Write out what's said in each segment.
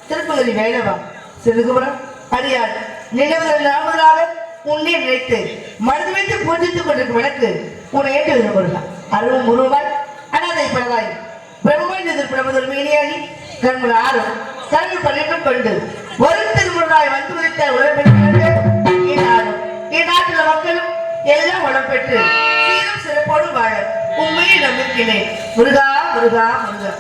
திருப்பதி வேலவா சிறுகுமரம் அடியார் நினைவுகள் நாமதாக உன்னை நினைத்து மனது வைத்து பூஜித்துக் கொண்டிருக்கும் எனக்கு உன்னை ஏற்று விரும்புகிறான் அருவும் உருவாய் அனாதை படவாய் பிரம்மன் எதிர்ப்பிடமுதல் மீனியாகி கண்கள் ஆறும் கண்கள் பன்னிரண்டும் கொண்டு ஒரு திருமுறையாய் வந்து விதித்த உலகம் இந்நாட்டில் மக்களும் எல்லாம் வளம் பெற்று சீரும் சிறப்போடு வாழ உண்மையை நம்பிக்கிறேன். முருகா முருகா முருகா.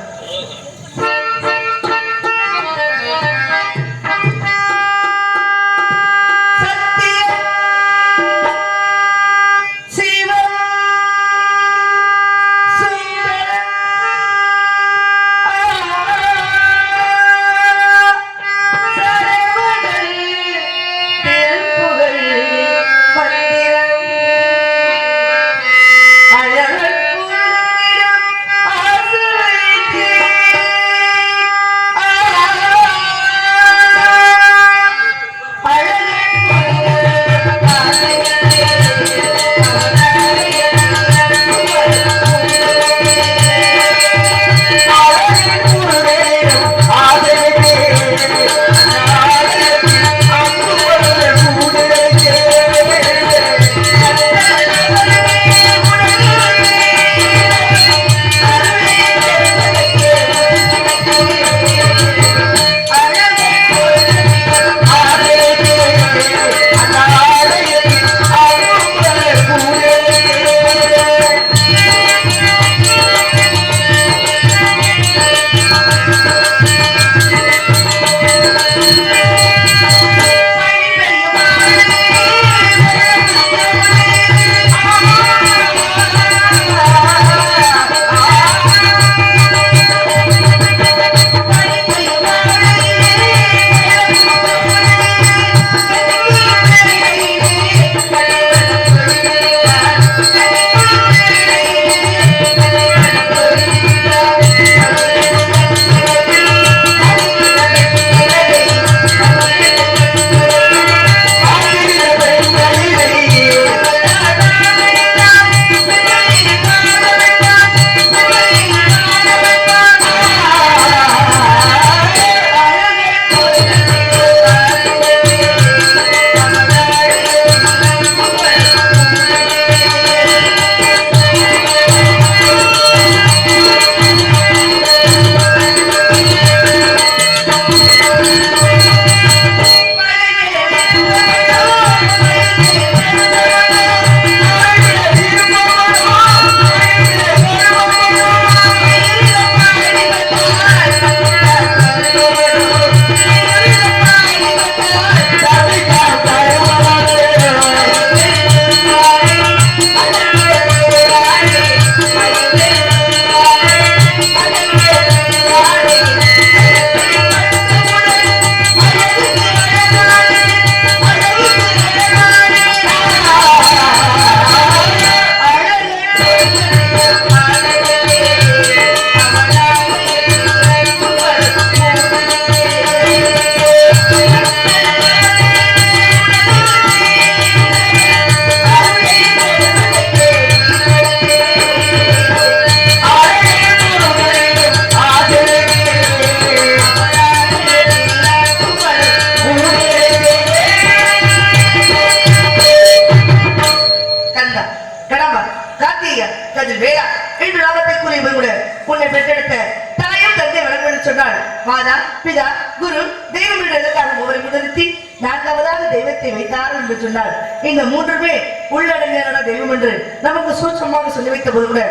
இந்த மூன்றுமே உள்ளடங்கிய தெய்வம் என்று நமக்கு சூட்சமாக சொல்லி வைத்த போது கூட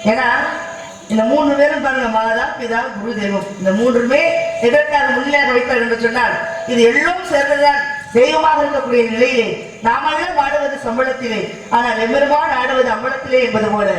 ஏன்னா இந்த மூன்று பேரும் பாருங்க மாதா பிதா குரு தெய்வம் இந்த மூன்றுமே எதற்காக முன்னிலையாக வைத்தார் என்று சொன்னால் இது எல்லாம் சேர்ந்ததுதான் தெய்வமாக இருக்கக்கூடிய நிலையிலே நாமெல்லாம் ஆடுவது சம்பளத்திலே ஆனால் எம்பெருமான் ஆடுவது அம்பலத்திலே என்பது போல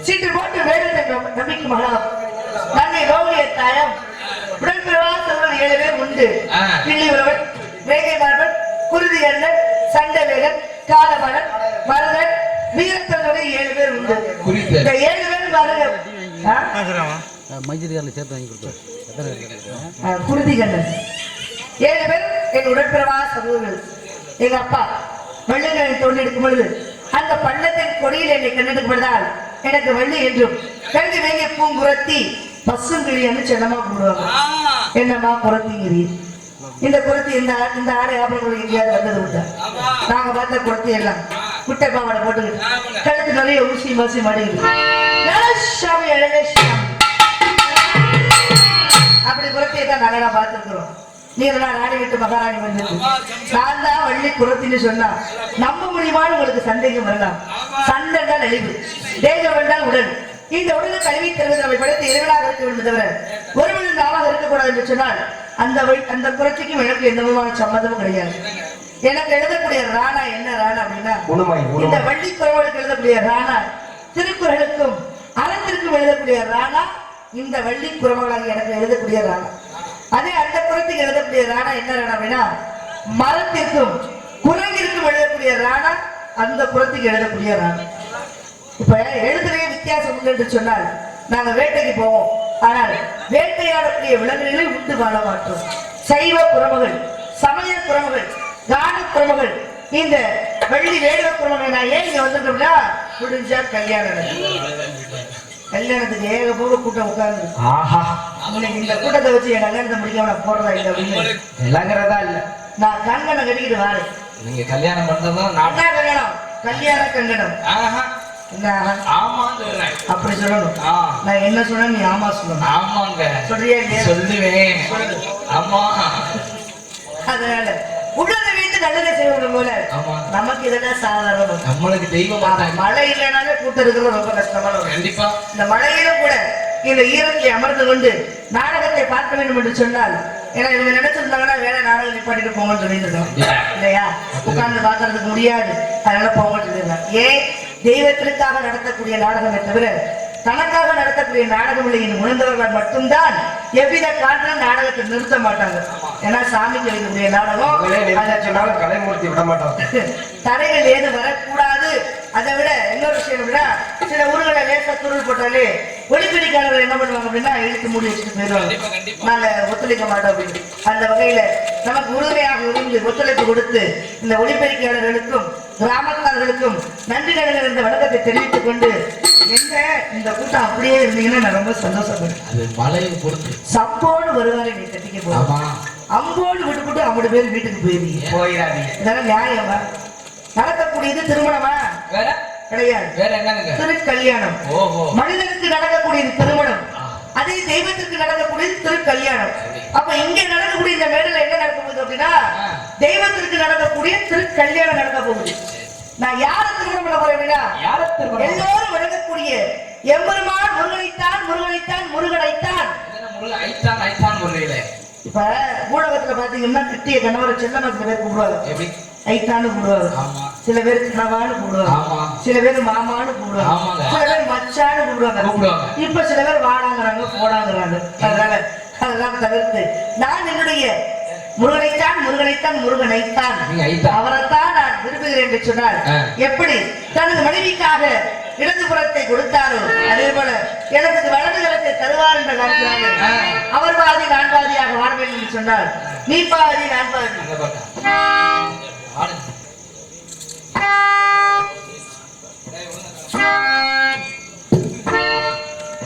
சீட்டு போட்டு வேடத்தை நம்பிக்கை மகளாம் நன்மை கௌரிய தாயம் உடன்பிறவா செல்வன் 7 பேர் உண்டு. கிள்ளி உறவன், வேகை மார்பன், குருதி அண்ணன், சண்டவேகன், காலமணன், மருதன், வீரத்தனுடைய 7 பேர் உண்டு. இந்த 7 பேர் பாருங்க. குருதி கண்ணன் 7 பேர் என் உடன்பிறவா சகோதரர்கள். எங்க அப்பா வெள்ளங்களை தோண்டெடுக்கும் பொழுது அந்த பள்ளத்தின் கொடியில் என்னை கண்டெடுக்கப்படுதால் எனக்கு வள்ளி என்றும் கல்வி வேங்கிய பூங்குரத்தி பசுங்கிழின்னு சென்னமா கூடுவாங்க. என்னம்மா குரத்திங்கிறீ? இந்த குரத்தி இந்த ஆடை ஆபரணங்கள் எங்கேயாவது வந்தது விட்டா? நாங்க பார்த்த குரத்தி எல்லாம் குட்டை பாவாடை போட்டுக்கிட்டு கழுத்து நிறைய ஊசி மாசி மாடிக்கிட்டு அப்படி குரத்தியை தான் நாங்க பார்த்துருக்கிறோம். நீங்களா ராணி வீட்டு மகாராணி வந்திருக்கு. நான் தான் வள்ளி குரத்தின்னு சொன்னா நம்ப முடியுமான்னு உங்களுக்கு சந்தேகம் வரலாம். சண்டென்றால் அழிவு, தேகம் என்றால் உடல். இந்த உடலை கல்வி தருவது நம்மை படைத்து இறைவனாக இருக்க வேண்டும் தவிர ஒருவன் நாளாக இருக்கக்கூடாது என்று சொன்னால் அந்த குரத்திக்கும் எனக்கு எந்த விதமான சம்மந்தமும் கிடையாது. எனக்கு எழுதக்கூடிய ராணா என்ன ராணா அப்படின்னா இந்த வள்ளி குரவலுக்கு எழுதக்கூடிய ராணா திருக்குறளுக்கும் அறத்திற்கும் எழுதக்கூடிய ராணா இந்த வள்ளி குரவலாக எனக்கு எழுதக்கூடிய ராணா. அதே அந்த குரத்துக்கு எழுதக்கூடிய ராணா என்ன ராணா அப்படின்னா மரத்திற்கும் குரங்கிற்கும் எழுதக்கூடிய ராணா அந்த குரத்துக்கு எழுதக்கூடிய ராணா. இப்ப எழுதுறே வித்தியாசம் உண்டு என்று சொன்னால் நாங்க வேட்டைக்கு போவோம். ஆனால் வேட்டையாடக்கூடிய விலங்குகளை உண்டு வாழ மாட்டோம். சைவ குரமகள், சமய குரமகள், கான குரமகள், இந்த வள்ளி வேடுவ குரமகள் நான் ஏன் இங்க வந்துட்டோம்னா முடிஞ்சா கல்யாணத்துக்கு ஏக போக கூட்டம் உட்கார்ந்து இன்னைக்கு இந்த கூட்டத்தை வச்சு என் கல்யாணத்தை முடிக்காம போடுறதா இல்லை அப்படின்னு இல்லங்கிறதா இல்ல. நான் கங்கனை கட்டிக்கிட்டு வாரேன். நீங்க கல்யாணம் பண்ணதான் கல்யாணம் கல்யாண கங்கணம் அப்படி சொல்லணும். நான் என்ன சொன்ன நீ ஆமா சொல்லணும். ஆமாங்க சொல்றியா? சொல்லுவேன். ஆமா. அதனால உள்ளதை வைத்து நல்லதை செய்வது போல நமக்கு இதெல்லாம் சாதாரணம். நம்மளுக்கு தெய்வம் மழை இல்லைனாலே கூட்டம் இருக்கிறது ரொம்ப கஷ்டமான. கண்டிப்பா இந்த மழையில கூட இந்த ஈரத்தை அமர்ந்து கொண்டு நாடகத்தை பார்க்க வேண்டும் என்று சொன்னால் ஏன்னா இவங்க நினைச்சிருந்தாங்கன்னா வேற நாடகம் நிப்பாட்டிட்டு போங்கன்னு சொல்லியிருந்தோம் இல்லையா? உட்கார்ந்து பார்க்கறதுக்கு முடியாது, அதனால போங்கன்னு சொல்லியிருந்தாங்க. ஏன் தெய்வத்திற்காக நடத்தக்கூடிய நாடகமே தவிர தனக்காக நடத்தக்கூடிய நாடகம் இல்லை என்று உணர்ந்தவர்கள் மட்டும்தான் எவ்வித காரணம் நாடகத்தை நிறுத்த மாட்டாங்க. ஏன்னா சாமிக்கு வைக்கக்கூடிய நாடகம் கலைமூர்த்தி விட மாட்டாங்க. தடைகள் ஏது வரக்கூடாது. அதை விட இன்னொரு விஷயம் விட சில ஊர்களை லேசா துருள் போட்டாலே ஒளிப்பெடிக்காரர்கள் என்ன பண்ணுவாங்க அப்படின்னா இழுத்து மூடி வச்சுட்டு போயிடுவாங்க. நாங்க ஒத்துழைக்க மாட்டோம் அப்படின்னு. அந்த வகையில நமக்கு உறுதுணையாக இருந்து ஒத்துழைப்பு கொடுத்து இந்த ஒளிப்பெடிக்காரர்களுக்கும் கிராமத்தார்களுக்கும் நன்றி கடனில் இருந்த வணக்கத்தை தெரிவித்துக் கொண்டு என்ன இந்த கூட்டம் அப்படியே இருந்தீங்கன்னா நான் ரொம்ப சந்தோஷப்படுறேன். சம்போடு வருவாரு நீ கட்டிக்க போறோம், அம்போடு விட்டுவிட்டு 50 பேர் வீட்டுக்கு போயிடாதீங்க. இதெல்லாம் நியாயமா? நடக்கக்கூடியது திருமணமா? கிடையாது. திருக்கல்யாணம். மனிதனுக்கு நடக்கக்கூடியது திருமணம், அதே தெய்வத்திற்கு நடக்கக்கூடியது திருக்கல்யாணம். அப்ப இங்க நடக்கக்கூடிய இந்த மேடையில என்ன நடக்க போகுது அப்படின்னா தெய்வத்திற்கு நடக்கக்கூடிய திருக்கல்யாணம் நடக்க போகுது. நான் யார திருமணம் பண்ண போறேன் அப்படின்னா எல்லோரும் வணங்கக்கூடிய எம்பெருமான் முருகனைத்தான் முருகனைத்தான் முருகனைத்தான். இப்ப ஊடகத்துல பாத்தீங்கன்னா கிட்டிய கணவரை செல்லமா சில பேர் கூப்பிடுவாங்க, ஐத்தான்னு கூப்பிடுவாங்க, சில பேர் கணவான்னு கூப்பிடுவாங்க, சில பேர் மாமான்னு கூப்பிடுவாங்க, சில பேர் மச்சான்னு கூப்பிடுவாங்க. இப்ப சில பேர் வாடாங்கிறாங்க போடாங்கிறாங்க. அதெல்லாம் தவிர்த்து நான் என்னுடைய முருகனைத்தான் முருகனைத்தான் முருகனைத்தான் அவரைத்தான் நான் விரும்புகிறேன் என்று சொன்னால் எப்படி தனது மனைவிக்காக இடதுபுறத்தை கொடுத்தாரோ அதே போல எனக்கு வலது கரத்தை தருவார் என்ற காரணத்தினால அவர் பாதி நான் பாதியாக வாழ வேண்டும் என்று சொன்னால் நீ பாதி நான் பாதி.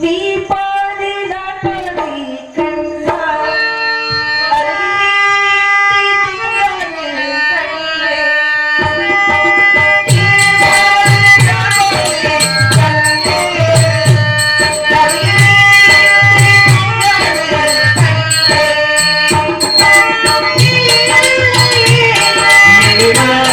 நீ பாதி நான் பாதி கண்ணா Thank you.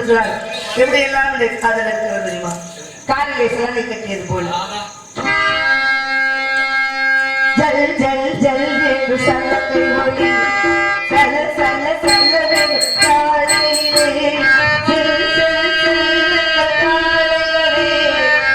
கொடுத்துறாங்க. எப்படி எல்லாம் இந்த காதல் இருக்கிறது தெரியுமா? காலிலே சிலனை கட்டியது போல ஜல் ஜல் ஜல் என்று சலத்தை ஒளி சல சல சலவென்று காலையிலே சில் சில் சில் காலையிலே சேர்ந்திடவே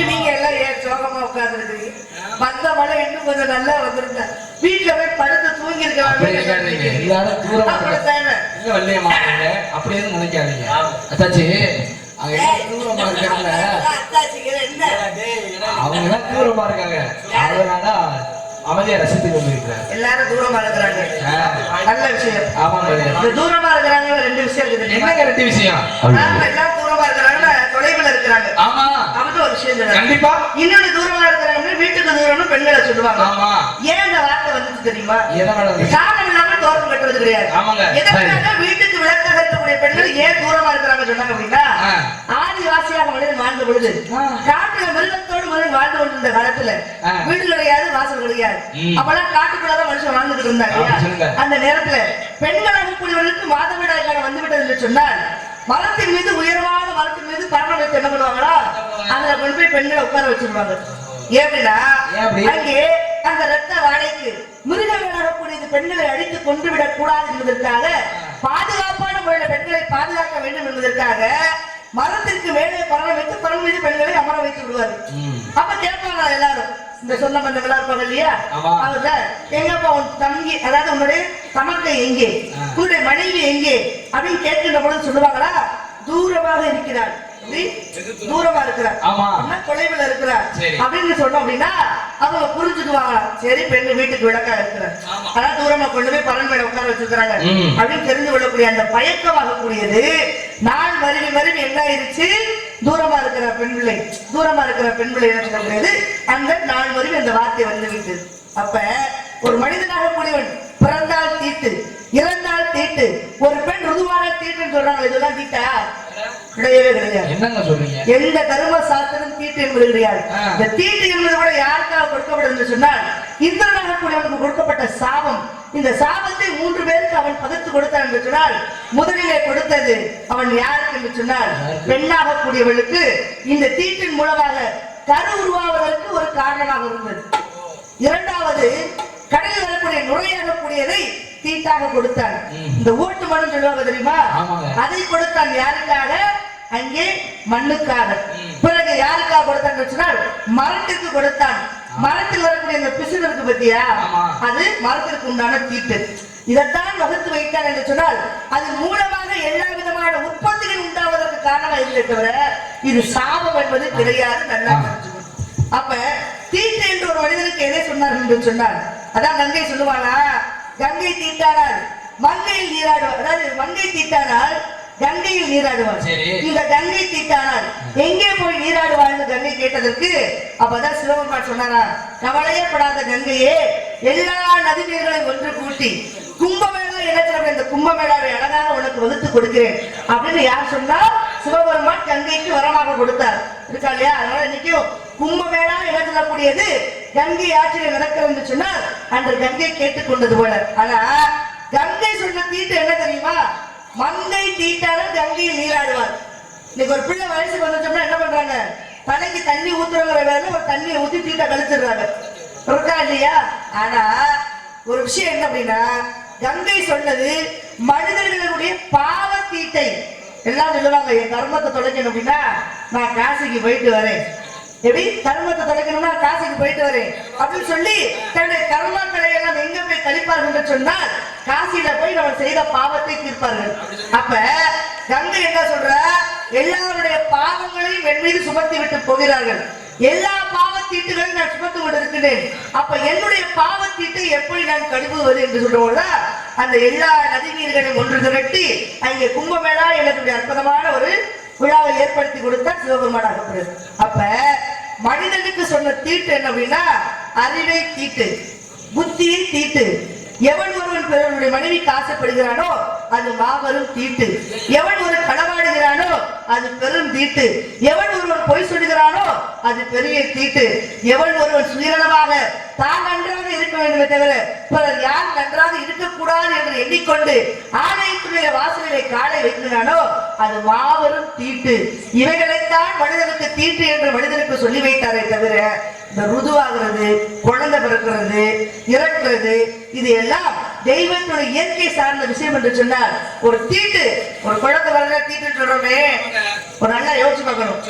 நீங்க எல்லாம் ஏன் சோகமா உட்கார்ந்து இருக்கீங்க? வந்த மழை இன்னும் கொஞ்சம் நல்லா வந்திருந்தா வீட்டுல போய் படுத்து தூங்கி இருக்கலாம். அப்படியே நினைக்காதீங்க அத்தாச்சி. தூரமா இருக்காங்க, அவங்க எல்லாம் தூரமா இருக்காங்க. அதனால அமைதியா ரசித்து கொண்டிருக்கிறார். எல்லாரும் தூரமா இருக்கிறாங்க, நல்ல விஷயம். ஆமாங்க, இந்த தூரமா இருக்கிறாங்க ரெண்டு விஷயம் இருக்குது. என்னங்க ரெண்டு விஷயம்? எல்லாம் தூரமா இருக்கிறாங்க, தொலைவில் இருக்கிறாங்க. ஆமா, அவங்க ஒரு விஷயம் கண்டிப்பா. இன்னொரு தூரமா இருக்கிறாங்க, வீட்டுக்கு தூரம்னு பெண்களை சொல்லுவாங்க. ஆமா, ஏன் இந்த வார்த்தை வந்துச்சு தெரியுமா? எதனால? காரணம் இல்லாம தோற்றம் கட்டுறது கிடையாது. ஆமாங்க, எதற்காக வீட்டுக்கு விளக்காக இருக்கக்கூடிய பெண்கள் ஏன் தூரமா இருக்கிறாங்க சொன்னாங்க அப்படின்னா, ஆதிவாசியாக மனிதன் வாழ்ந்த பொழுது காட்டுல மிருகத்தோடு மனிதன் வாழ்ந்து கொண்டிருந்த காலத்துல வீடு கிடையாது, வாசல் கிடையாது. அப்பெல்லாம் காட்டுக்குள்ளதான் மனுஷன் வாழ்ந்துட்டு இருந்தாங்க. அந்த நேரத்துல பெண்களாக கூடியவர்களுக்கு மாதவிடாய் காலம் வந்துவிட்டது என்று சொன்னால் மரத்தின் மீது, உயரமான மரத்தின் மீது பரணம் வைத்து என்ன பண்ணுவாங்களா, அதுல கொண்டு போய் பெண்களை உட்கார வச்சிருவாங்க. எப்படின்னா அங்கே அந்த ரத்த வாடைக்கு மிருகங்களாக கூடியது பெண்களை அடித்து கொண்டு விடக் கூடாது என்பதற்காக, பாதுகாப்பான முறையில் பெண்களை பாதுகாக்க வேண்டும் என்பதற்காக மரத்திற்கு மேலே பரணம் வைத்து பரண் மீது பெண்களை அமர வைத்து விடுவாரு. அப்ப கேட்பாங்க எல்லாரும், இந்த சொந்த பந்தங்களா இருப்பாங்க இல்லையா, அவங்க எங்கப்பா உன் தங்கி, அதாவது உன்னுடைய தமக்கை எங்கே, உன்னுடைய மனைவி எங்கே அப்படின்னு கேட்கின்ற பொழுது சொல்லுவாங்களா, தூரமாக இருக்கிறார், தூரமா இருக்கிறார், தொலைவில் இருக்கிறார் அப்படின்னு சொன்னோம் அப்படின்னா அவங்க புரிஞ்சுக்குவாங்க. சரி, பெண்ணு வீட்டுக்கு விளக்கா இருக்கிறார், ஆனா தூரமா கொண்டு போய் பரன் மேல உட்கார வச்சிருக்கிறாங்க அப்படின்னு தெரிந்து கொள்ளக்கூடிய அந்த பயக்கமாகக்கூடியது நாள் மருவி மருவி என்ன ஆயிருச்சு, தூரமா இருக்கிற பெண் பிள்ளை, தூரமா இருக்கிற பெண் பிள்ளை என்ன சொல்லக்கூடியது அந்த நாள் மருவி அந்த வார்த்தை வந்து விட்டது. அப்ப ஒரு மனிதனாக கூடியவன் பிறந்தால் தீட்டு, இறந்தால் தீட்டு, ஒரு பெண் ருதுவான தீட்டுன்னு சொல்றாங்க, இதெல்லாம் தீட்டா? கிடையவே கிடையாது. என்னங்க சொல்றீங்க? எந்த தர்ம சாஸ்திரம் தீட்டு என்பது கிடையாது. இந்த தீட்டு என்பது கூட யாருக்காக கொடுக்கப்பட்டது சொன்னால் இந்திரனாக கூடியவனுக்கு கொடுக்கப்பட்ட சாபம். இந்த சாபத்தை 3 பேருக்கு அவன் பகிர்ந்து கொடுத்தான் என்று சொன்னால் முதலிலே கொடுத்தது அவன் யாருக்கு என்று சொன்னால் பெண்ணாக கூடியவளுக்கு இந்த தீட்டின் மூலமாக கரு உருவாவதற்கு ஒரு காரணமாக இருந்தது. இரண்டாவது, கடலில் வரக்கூடிய நுரையாக கூடியதை தீட்டாக கொடுத்தான். இந்த ஓட்டு மண் சொல்லுவாங்க தெரியுமா, அதை கொடுத்தான் யாருக்காக, அங்கே மண்ணுக்காக. பிறகு யாருக்காக கொடுத்தான் சொன்னால் மரத்திற்கு கொடுத்தான். மரத்தில் வரக்கூடிய இந்த பிசுறு இருக்கு பத்தியா, அது மரத்திற்கு உண்டான தீட்டு. இதைத்தான் வகுத்து வைத்தான் என்று சொன்னால் அது மூலமாக எல்லா விதமான உற்பத்திகள் உண்டாவதற்கு காரணமாக இல்லை தவிர இது சாபம் என்பது கிடையாது. நல்லா அப்ப தீட்டு என்று ஒரு மனிதனுக்கு எதை சொன்னார் என்று சொன்னார், அதான் கங்கை சொல்லுவானா, கங்கை தீட்டானால் மங்கையில் நீராடுவார், அதாவது மங்கை தீட்டானால் கங்கையில் நீராடுவார். இந்த கங்கை தீட்டானால் எங்கே போய் நீராடுவார்னு கங்கை கேட்டதற்கு அப்பதான் சிவபெருமான் சொன்னாரா, கவலையே படாத கங்கையே, எல்லா நதி நீர்களையும் ஒன்று கூட்டி கும்பமேளா இடத்துல இந்த கும்பமேளாவை அழகாக உனக்கு வகுத்து கொடுக்கிறேன் அப்படின்னு யார் சொன்னா, சிவபெருமான் கங்கைக்கு வரமாக கொடுத்தார் இருக்கா இல்லையா. அதனால இன்னைக்கும் கும்பமேளா இடத்துல கூடியது கங்கை ஆற்றில் நடக்கிறது சொன்னால் அன்று கங்கை கேட்டுக்கொண்டது போல. ஆனா கங்கை சொன்ன தீட்டு என்ன தெரியுமா, மங்கை தீட்டால கங்கையில் நீராடுவார். இன்னைக்கு ஒரு பிள்ளை வயசுக்கு வந்துச்சோம்னா என்ன பண்றாங்க, தலைக்கு தண்ணி ஊத்துறங்கிற வேலை ஒரு தண்ணியை ஊத்தி தீட்டை கழிச்சிடுறாங்க இருக்கா இல்லையா. ஆனா ஒரு விஷயம் என்ன அப்படின்னா, கங்கை சொன்னது மனிதர்களுடைய பாவ தீட்டை. எல்லாம் சொல்லுவாங்க, என் கர்மத்தை தொலைக்கணும் அப்படின்னா நான் காசிக்கு போயிட்டு வரேன், எப்படி கர்மத்தை தொலைக்கணும்னா காசிக்கு போயிட்டு வரேன் அப்படின்னு சொல்லி தன்னுடைய கர்மக்களை எல்லாம் எங்க போய் கழிப்பார்கள் என்று சொன்னால் காசியில போய் நம்ம செய்த பாவத்தை தீர்ப்பார்கள். அப்ப கங்கை என்ன சொல்ற, எல்லாருடைய பாவங்களையும் என் மீது சுமத்தி விட்டு போகிறார்கள், எல்லா பாவத்தீட்டுகளையும் நான் சுமத்து கொண்டு இருக்கிறேன், அப்ப என்னுடைய பாவத்தீட்டை எப்படி நான் கழுவுவது என்று சொல்றோம்ல, அந்த எல்லா நதி நீர்களையும் ஒன்று திரட்டி அங்கே கும்பமேளா என்னுடைய அற்புதமான ஒரு விழாவை ஏற்படுத்தி கொடுத்தார் சிவபெருமானாகப்படுது. அப்ப மனிதனுக்கு சொன்ன தீட்டு என்ன அப்படின்னா, அறிவை தீட்டு, புத்தியை தீட்டு. எவன் ஒருவன் பிறருடைய மனைவிக்கு ஆசைப்படுகிறானோ அது மாபெரும் தீட்டு, எவன் ஒரு களவாடுகிறானோ அது பெரும் தீட்டு, எவன் ஒருவன் பொய் சொல்லுகிறானோ அது பெரிய தீட்டு, எவன் ஒருவன் சுயநலமாக தான் நன்றாக இருக்க வேண்டுமே தவிர பிறர் யார் நன்றாக இருக்கக்கூடாது என்று எண்ணிக்கொண்டு ஆலயத்துடைய வாசலிலே காலை வைக்கிறானோ அது மாபெரும் தீட்டு. இவைகளைத்தான் மனிதனுக்கு தீட்டு என்று மனிதனுக்கு சொல்லி வைத்தாரே தவிர இந்த ருதுவாகிறது, குழந்தை பிறக்கிறது, இறக்கிறது, இது எல்லாம் தெய்வத்துடைய இயற்கை சார்ந்த விஷயம் என்று சொன்னார். ஒரு தீட்டு, ஒரு குழந்தை வளர தீட்டு சொல்றோமே, ஒரு நல்லா யோசிச்சு பார்க்கணும்.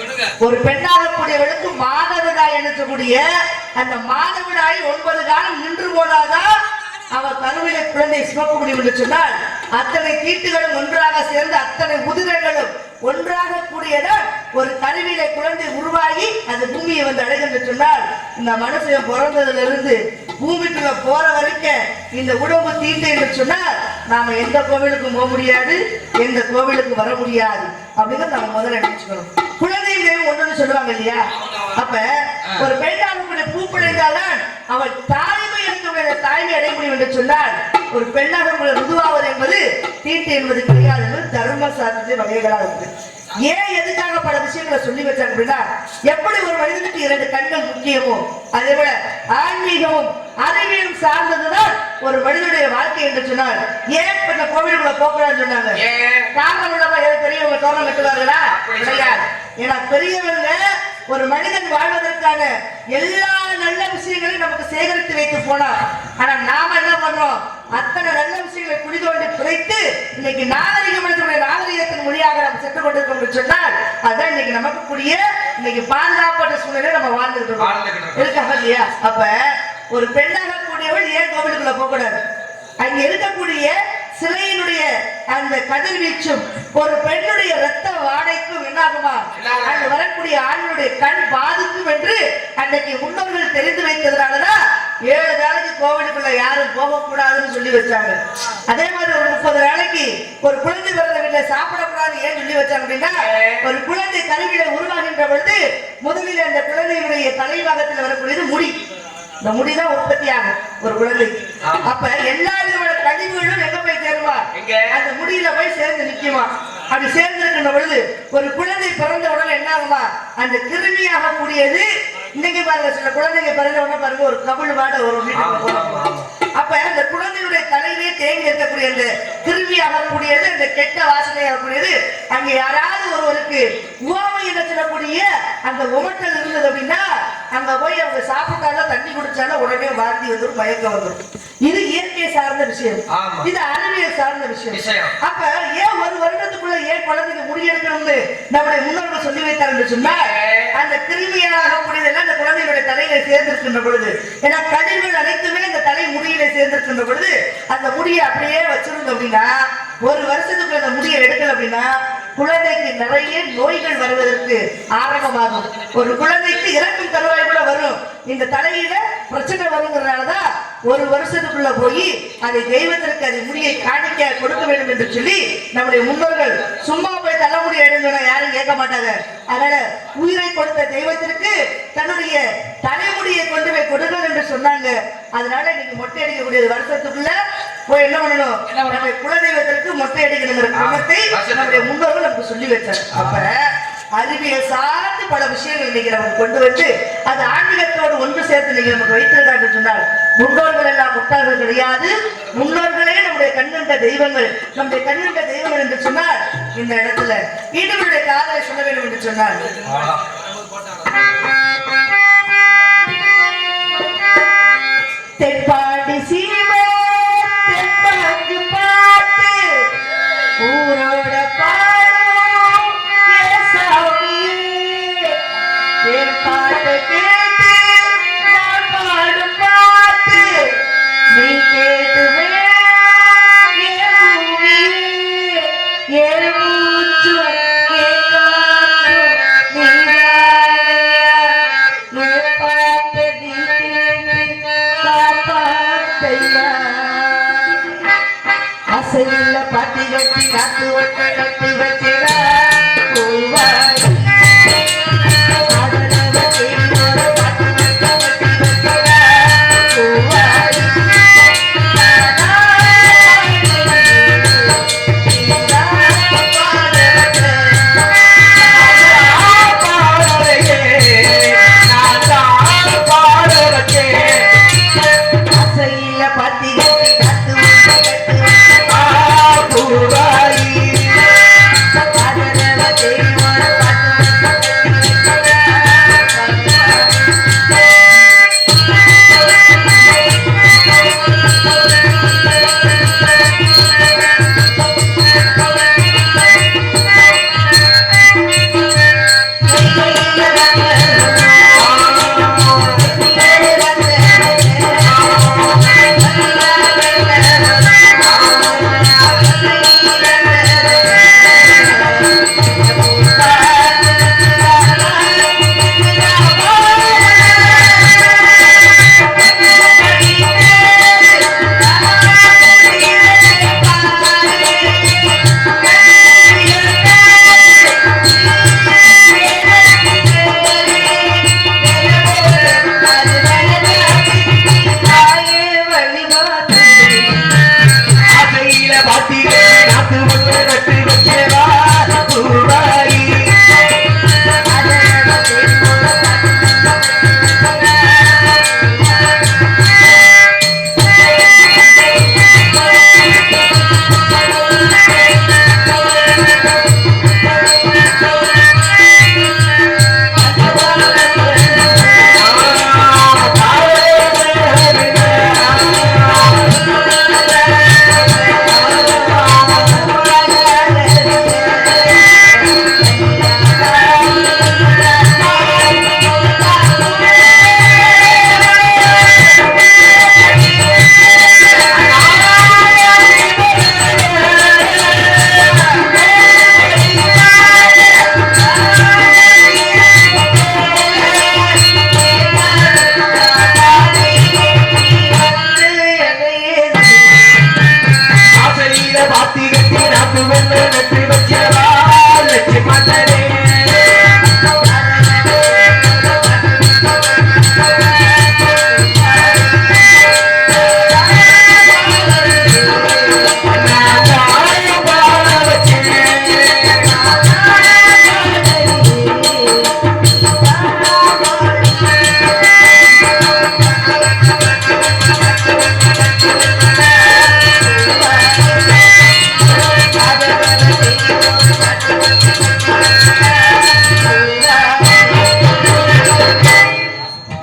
ஒரு பெண்ணாக கூடியவளுக்கு மாதவிடாய் எனக்கூடிய அந்த மாதவிடாய் 9 காலம் நின்று போனாதான் அவர் கருவிலை குழந்தை சுமக்க முடியும் என்று சொன்னால் அத்தனை தீட்டுகளும் ஒன்றாக சேர்ந்து அத்தனை உதிரங்களும் ஒன்றாக கூடியதால் ஒரு கருவிலை குழந்தை உருவாகி அது பூமியை வந்து அடைகின்ற சொன்னால் இந்த மனுஷன் பிறந்ததுல இருந்து பூமிக்குள்ள போற வரைக்கும் இந்த உடம்பு தீட்டு என்று சொன்னால் நாம எந்த கோவிலுக்கும் போக முடியாது, எந்த கோவிலுக்கு வர முடியாது அப்படிங்கிறது நம்ம முதல்ல நினைச்சுக்கணும். குழந்தை தெய்வம் ஒண்ணுன்னு சொல்லுவாங்க இல்லையா. அப்ப ஒரு பெண்ணாக பூப்படைந்தால்தான் அவள் தாய்மை இருக்கக்கூடிய தாய்மை அடைய முடியும் என்று சொன்னால் ஒரு பெண்ணாக ருதுவாவது என்பது தீட்டு என்பது கிடையாது என்று தர்ம சாஸ்திர வகைகளாக இருக்கு. ஏன் எதுக்காக பல விஷயங்களை சொல்லி வச்சாங்க அப்படின்னா, எப்படி ஒரு மனிதனுக்கு 2 கண்கள் முக்கியமோ அதே போல ஆன்மீகமும் அறிவியலும் சார்ந்ததுதான் ஒரு மனிதனுடைய வாழ்க்கை என்று சொன்னால் ஏன் இந்த கோவிலுக்குள்ள போகக்கூடாதுன்னு சொன்னாங்க. காரணம் இல்லாம பெரியவங்க தோரணம் கட்டுவார்களா? கிடையாது. ஏன்னா பெரியவங்க ஒரு மனிதன் வாழ்வதற்கான எல்லா நல்ல விஷயம் விஷயங்களை நமக்கு சேகரித்து வைத்து போனார். ஆனா நாம என்ன பண்றோம்? அத்தனை நல்ல விஷயங்களை குழி தோண்டி புதைத்து இன்னைக்கு நாகரிகத்தின் மொழியாக நம்ம சென்று கொண்டிருக்கோம் சொன்னால் அதான் இன்னைக்கு நமக்கு கூடிய இன்னைக்கு பாதுகாப்பற்ற சூழ்நிலை நம்ம வாழ்ந்துட்டு இருக்கோம். இருக்காங்க இல்லையா? அப்ப ஒரு பெண்ணாக கூடியவள் ஏன் கோவிலுக்குள்ள போக கூடாது? அங்க இருக்கக்கூடிய சிலையினுடைய அந்த கதிர்வீச்சும் ஒரு பெண்ணுடைய ரத்த வாடைக்கும் என்னாகுமா? அங்கு வரக்கூடிய ஆண்களுடைய கண் பாதிக்கும் என்று அன்றைக்கு முன்னோர்கள் தெரிந்து வைத்ததுனாலதான் 7 நாளைக்கு கோவிலுக்குள்ள யாரும் போகக்கூடாதுன்னு சொல்லி வச்சாங்க. அதே மாதிரி ஒரு 30 நாளைக்கு ஒரு குழந்தை பிறந்த வீட்டுல சாப்பிடக்கூடாது ஏன் சொல்லி வச்சாங்க அப்படின்னா, ஒரு குழந்தை கருவில உருவாகின்ற பொழுது முதலில் அந்த குழந்தையுடைய தலைவாகத்தில் வரக்கூடியது முடி. இந்த முடிதான் உற்பத்தி ஆகும் ஒரு குழந்தைக்கு. அப்ப எல்லா விதமான கழிவுகளும் எங்க போய் சேருமா? அந்த முடியில போய் சேர்ந்து நிக்குமா? அப்படி சேர்ந்திருக்கின்ற பொழுது ஒரு குழந்தை பிறந்த உடனே என்ன ஆகுமா? அந்த கிருமியாக கூடியது இன்னைக்கு பாருங்க, சில குழந்தைங்க பிறந்த உடனே பாருங்க ஒரு கவிழ் வாட ஒரு வீட்டுக்கு. அப்ப அந்த குழந்தையுடைய தலையிலே தேங்கி இருக்கக்கூடிய அந்த கிருமியாக கூடியது, அந்த கெட்ட வாசனையாக கூடியது, அங்க யாராவது ஒருவருக்கு உவமை என்ன சொல்லக்கூடிய அந்த உமட்டல் இருந்தது அப்படின்னா அங்க போய் அவங்க சாப்பிட்டாலும் தண்ணி குடிச்சாலும் உடனே வாந்தி வந்துடும், மயக்கம் வந்துடும். இது இயற்கை சார்ந்த விஷயம், இது அறிவியல் சார்ந்த விஷயம். அப்ப ஏன் ஒரு வருடத்துக்குள்ள ஏன் குழந்தைக்கு முடியெடுக்கணும்னு நம்முடைய முன்னோர்கள் சொல்லி வைத்தார் என்று சொன்னால், அந்த கிருமியாக கூடியதெல்லாம் அந்த குழந்தையுடைய தலையில சேர்ந்திருக்கின்ற பொழுது, ஏன்னா கழிவுகள் அனைத்துமே அந்த தலை முடியில சேர்ந்திருக்கின்ற பொழுது அந்த முடியை அப்படியே வச்சிருந்தோம் அப்படின்னா, ஒரு வருஷத்துக்குள்ள அந்த முடியை எடுக்கல அப்படின்னா குழந்தைக்கு நிறைய நோய்கள் வருவதற்கு ஆரம்பமாகும். ஒரு குழந்தைக்கு இறக்கும் தருவாய் கூட வரும். இந்த தலையில பிரச்சனை வருங்கிறதுனாலதான் ஒரு வருஷத்துக்குள்ள போய் அதை தெய்வத்திற்கு அதை முடியை காணிக்க கொடுக்க வேண்டும் என்று சொல்லி நம்முடைய முன்னோர்கள் சும்மா போய் தலைமுடி எடுங்கன்னா யாரும் கேட்க மாட்டாங்க. அதனால உயிரை கொடுத்த தெய்வத்திற்கு தன்னுடைய தலைமுடியை கொண்டு போய் கொடுங்கள் என்று சொன்னாங்க. அதனால இன்னைக்கு மொட்டை அடிக்கக்கூடியது வருஷத்துக்குள்ள போய் என்ன பண்ணணும்? நம்ம குலதெய்வத்திற்கு மொட்டை அடிக்கணுங்கிற கிரமத்தை நம்முடைய முன்னோர்கள் நமக்கு சொல்லி வச்சாங்க. அப்ப அறிவியல் சார்ந்து பல விஷயங்கள் இன்னைக்கு நமக்கு கொண்டு வந்து அது ஆன்மீகத்தோடு ஒன்று சேர்த்து நீங்க நமக்கு வைத்திருக்காங்க சொன்னால், முன்னோர்கள் எல்லாம் முட்டாள்கள் கிடையாது. முன்னோர்களே நம்முடைய கண்கண்ட தெய்வங்கள். நம்முடைய கண்கண்ட தெய்வங்கள் என்று சொன்னால் இந்த இடத்துல ஈடுபடைய காதலை சொல்ல வேண்டும் என்று சொன்னார். தென்பாண்டி சீமை தென்பாண்டி பாட்டு ஊரோட பாடும் என் பாட்டு கேட்டு நான் பாடும் பாட்டு நீ கேட்டுவே என் மூச்சு அசையில பாட்டி கட்டி காத்து ஒட்ட கட்டி வச்சிடா பாட்டி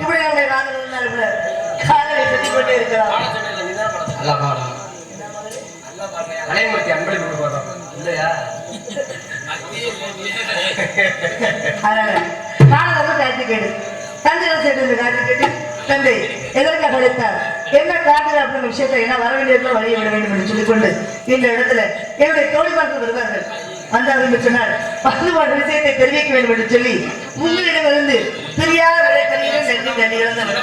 இப்படி நம்முடைய காதலை சுத்தி கொண்டே இருக்கிறார். நல்லா பாடம் அலைமூர்த்தி அன்பளிப்பு பாடம் இல்லையா? அதனால காதலை காட்டி கேடு தந்தையிடம் சேர்ந்து காட்டி கேட்டு தந்தை எதற்காக அழைத்தார், என்ன காட்டுகள் அப்படின்ற விஷயத்தை என்ன வர வேண்டிய வழியை விட வேண்டும் என்று சொல்லிக்கொண்டு இந்த இடத்துல என்னுடைய தோழிமார்கள் வருவார்கள். வந்தார்கள் என்று சொன்னால் பசுபாடு விஷயத்தை தெரிவிக்க வேண்டும் என்று சொல்லி உங்களிடமிருந்து தெரியாத விடை தண்ணீரும் நன்றி நன்றி இழந்தனர்.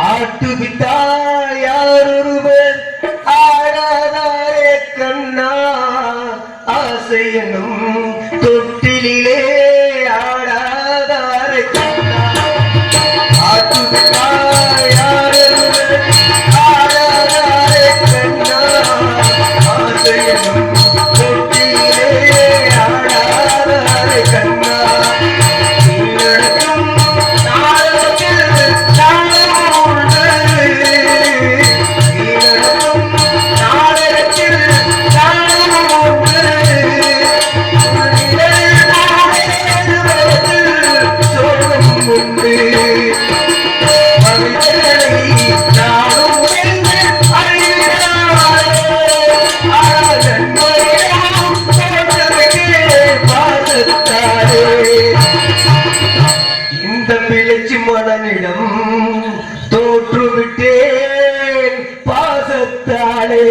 ஆட்டு விட்டால் யாரொருவர் ஆடாதாரே கண்ணா, ஆசை என்னும் தொட்டிலே ஆடாதாரே கண்ணா. ஆட்டு விட்டால் யாரொருவர் ஆடாதாரே கண்ணா, ஆசை என்னும் தொட்டிலே ஆடாதாரே கண்ணா. மனநிடம் தோற்றுவிட்டேன் பாசத்தாலே.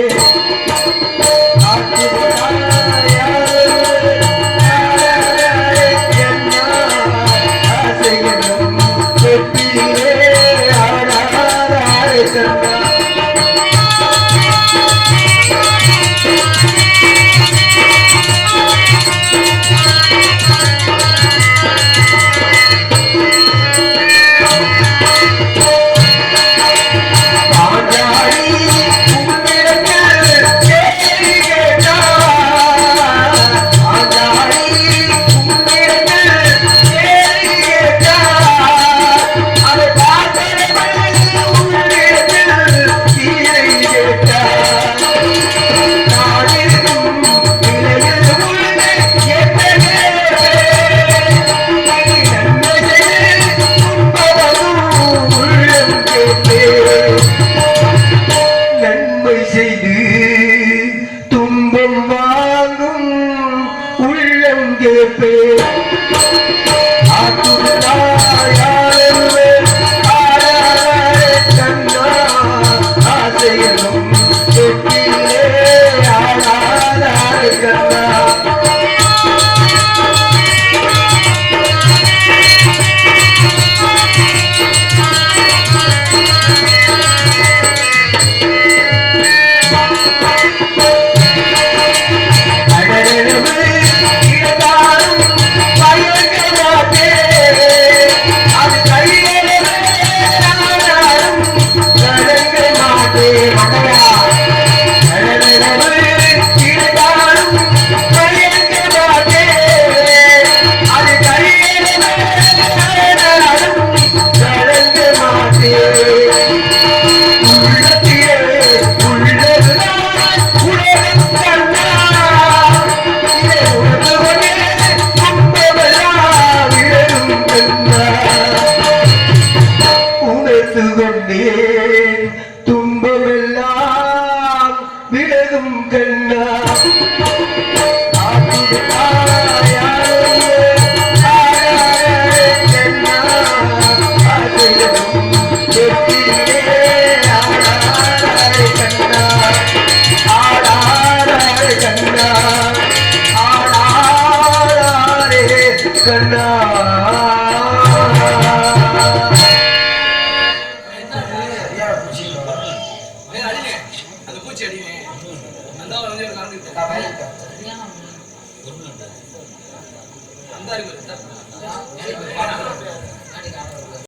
கண்ணா